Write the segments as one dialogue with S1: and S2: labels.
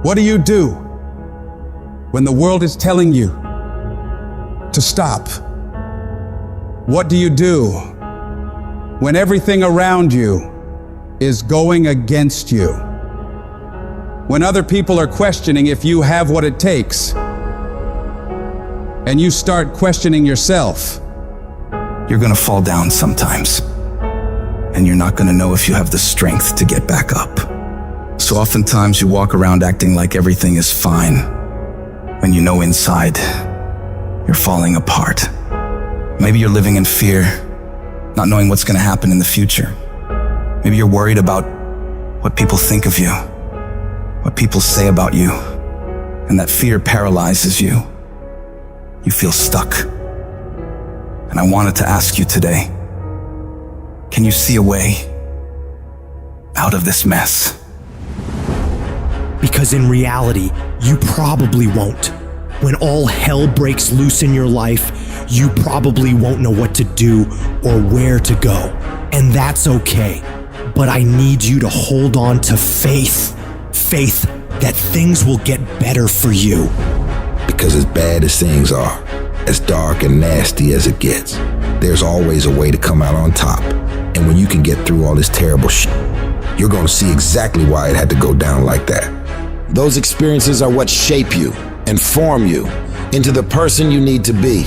S1: What do you do when the world is telling you to stop? What do you do when everything around you is going against you? When other people are questioning if you have what it takes, and you start questioning yourself,
S2: You're gonna fall down sometimes, and you're not gonna know if you have the strength to get back up. So oftentimes you walk around acting like everything is fine, when you know inside you're falling apart. Maybe you're living in fear, not knowing what's gonna happen in the future. Maybe you're worried about what people think of you, what people say about you, and that fear paralyzes you. You feel stuck. And I wanted to ask you today, can you see a way out of this mess?
S3: Because in reality, you probably won't. When all hell breaks loose in your life, you probably won't know what to do or where to go. And that's okay. But I need you to hold on to faith. Faith that things will get better for you.
S4: Because as bad as things are, as dark and nasty as it gets, there's always a way to come out on top. And when you can get through all this terrible shit, you're gonna see exactly why it had to go down like that.
S5: Those experiences are what shape you and form you into the person you need to be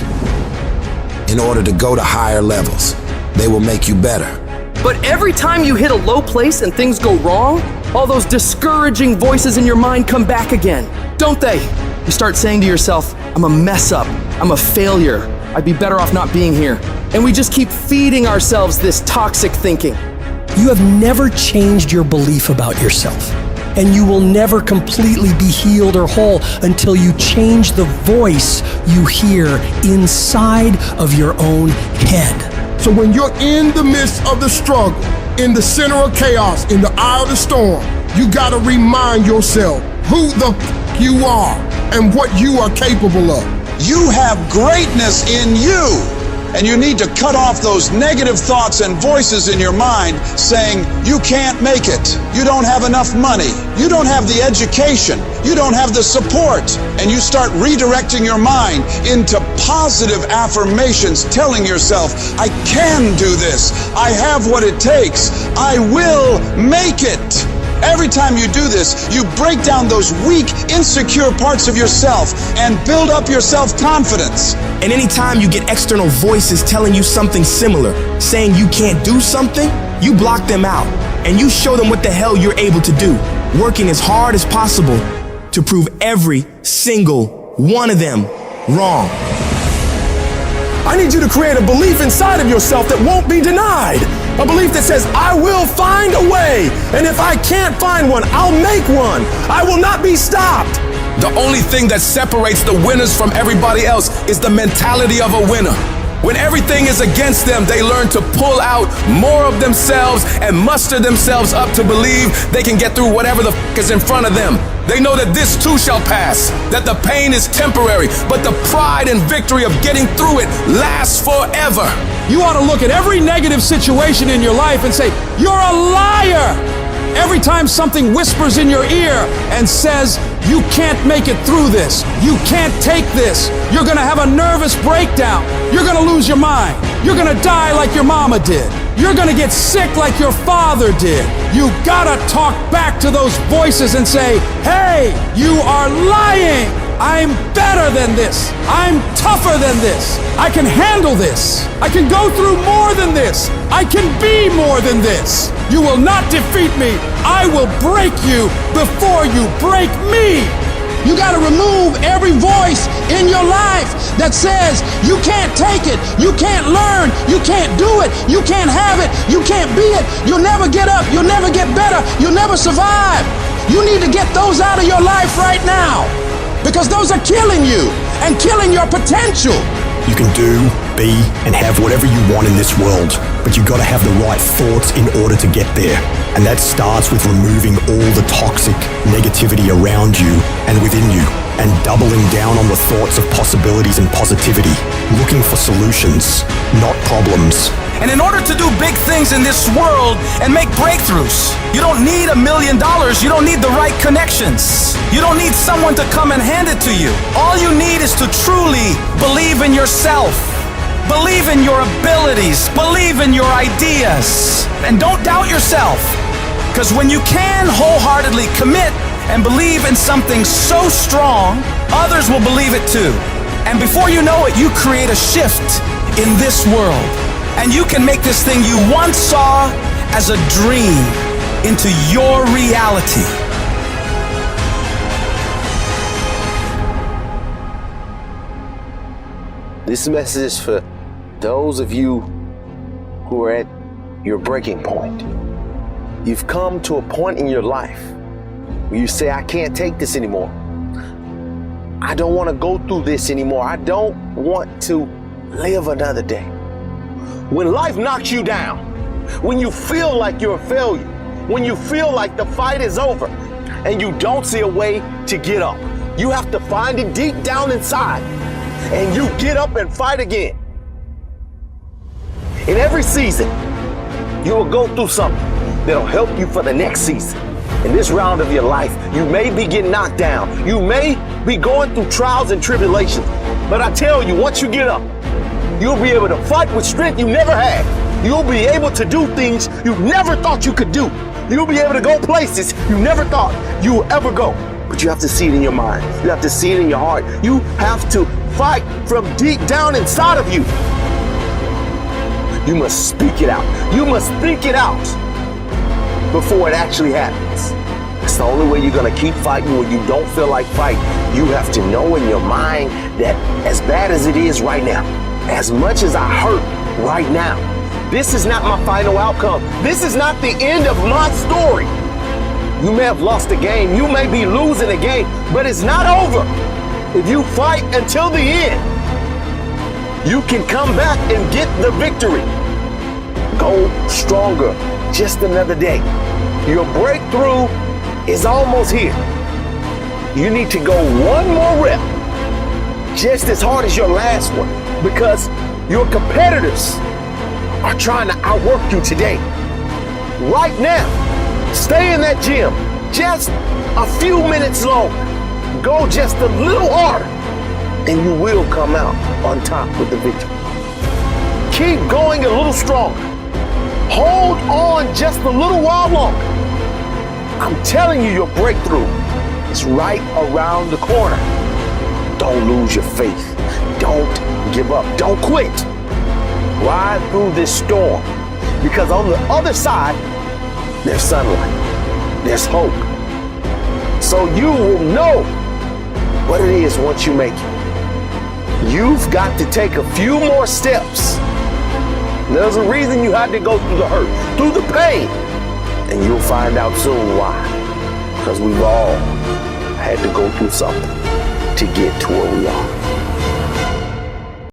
S5: in order to go to higher levels. They will make you better.
S6: But every time you hit a low place and things go wrong, all those discouraging voices in your mind come back again, don't they? You start saying to yourself, I'm a mess up, I'm a failure, I'd be better off not being here. And we just keep feeding ourselves this toxic thinking.
S7: You have never changed your belief about yourself, and you will never completely be healed or whole until you change the voice you hear inside of your own head.
S8: So when you're in the midst of the struggle, in the center of chaos, in the eye of the storm, you gotta remind yourself who the you are and what you are capable of.
S9: You have greatness in you, and you need to cut off those negative thoughts and voices in your mind saying, you can't make it, you don't have enough money, you don't have the education, you don't have the support, and you start redirecting your mind into positive affirmations, telling yourself, I can do this, I have what it takes, I will make it. Every time you do this, you break down those weak, insecure parts of yourself and build up your self-confidence.
S2: And anytime you get external voices telling you something similar, saying you can't do something, you block them out and you show them what the hell you're able to do, working as hard as possible to prove every single one of them wrong.
S8: I need you to create a belief inside of yourself that won't be denied. A belief that says, I will find a way. And if I can't find one, I'll make one. I will not be stopped.
S10: The only thing that separates the winners from everybody else is the mentality of a winner. When everything is against them, they learn to pull out more of themselves and muster themselves up to believe they can get through whatever the is in front of them. They know that this too shall pass, that the pain is temporary, but the pride and victory of getting through it lasts forever.
S1: you ought to look at every negative situation in your life and say, you're a liar. Every time something whispers in your ear and says, you can't make it through this, you can't take this, you're gonna have a nervous breakdown, you're gonna lose your mind, you're gonna die like your mama did, you're gonna get sick like your father did. You gotta talk back to those voices and say, hey, you are lying. I'm better than this. I'm tougher than this. I can handle this. I can go through more than this. I can be more than this. You will not defeat me. I will break you before you break me. You got to remove every voice in your life that says you can't take it, you can't learn, you can't do it, you can't have it, you can't be it, you'll never get up, you'll never get better, you'll never survive. You need to get those out of your life right now, because those are killing you and killing your potential.
S8: You can do
S3: be and have whatever you want in this world, but you gotta have the right thoughts in order to get there. And that starts with removing all the toxic negativity around you and within you, and doubling down on the thoughts of possibilities and positivity, looking for solutions, not problems.
S10: And in order to do big things in this world and make breakthroughs, you don't need $1 million. You don't need the right connections. You don't need someone to come and hand it to you. All you need is to truly believe in yourself. Believe in your abilities. Believe in your ideas. And don't doubt yourself. Because when you can wholeheartedly commit and believe in something so strong, others will believe it too. And before you know it, you create a shift in this world. And you can make this thing you once saw as a dream into your reality.
S11: This message is for those of you who are at your breaking point. You've come to a point in your life where you say, I can't take this anymore. I don't want to go through this anymore. I don't want to live another day. When life knocks you down, when you feel like you're a failure, when you feel like the fight is over and you don't see a way to get up, you have to find it deep down inside and you get up and fight again. In every season, you will go through something that'll help you for the next season. In this round of your life, you may be getting knocked down. You may be going through trials and tribulations. But I tell you, once you get up, you'll be able to fight with strength you never had. You'll be able to do things you never thought you could do. You'll be able to go places you never thought you would ever go. But you have to see it in your mind. You have to see it in your heart. You have to fight from deep down inside of you. You must speak it out. You must think it out before it actually happens. It's the only way you're gonna keep fighting when you don't feel like fighting. You have to know in your mind that as bad as it is right now, as much as I hurt right now, this is not my final outcome. This is not the end of my story. You may have lost a game. You may be losing a game, but it's not over. If you fight until the end, you can come back and get the victory. Go stronger. Just another day. Your breakthrough is almost here. You need to go one more rep, just as hard as your last one, because your competitors are trying to outwork you today. Right now, stay in that gym just a few minutes longer. Go just a little harder, and you will come out on top with the victory. Keep going a little stronger. Hold on just a little while longer. I'm telling you, your breakthrough is right around the corner. Don't lose your faith. Don't give up. Don't quit. Ride through this storm, because on the other side, there's sunlight. There's hope. So you will know what it is once you make it. You've got to take a few more steps. There's a reason you had to go through the hurt, through the pain, and you'll find out soon why. Because we've all had to go through something to get to where we are.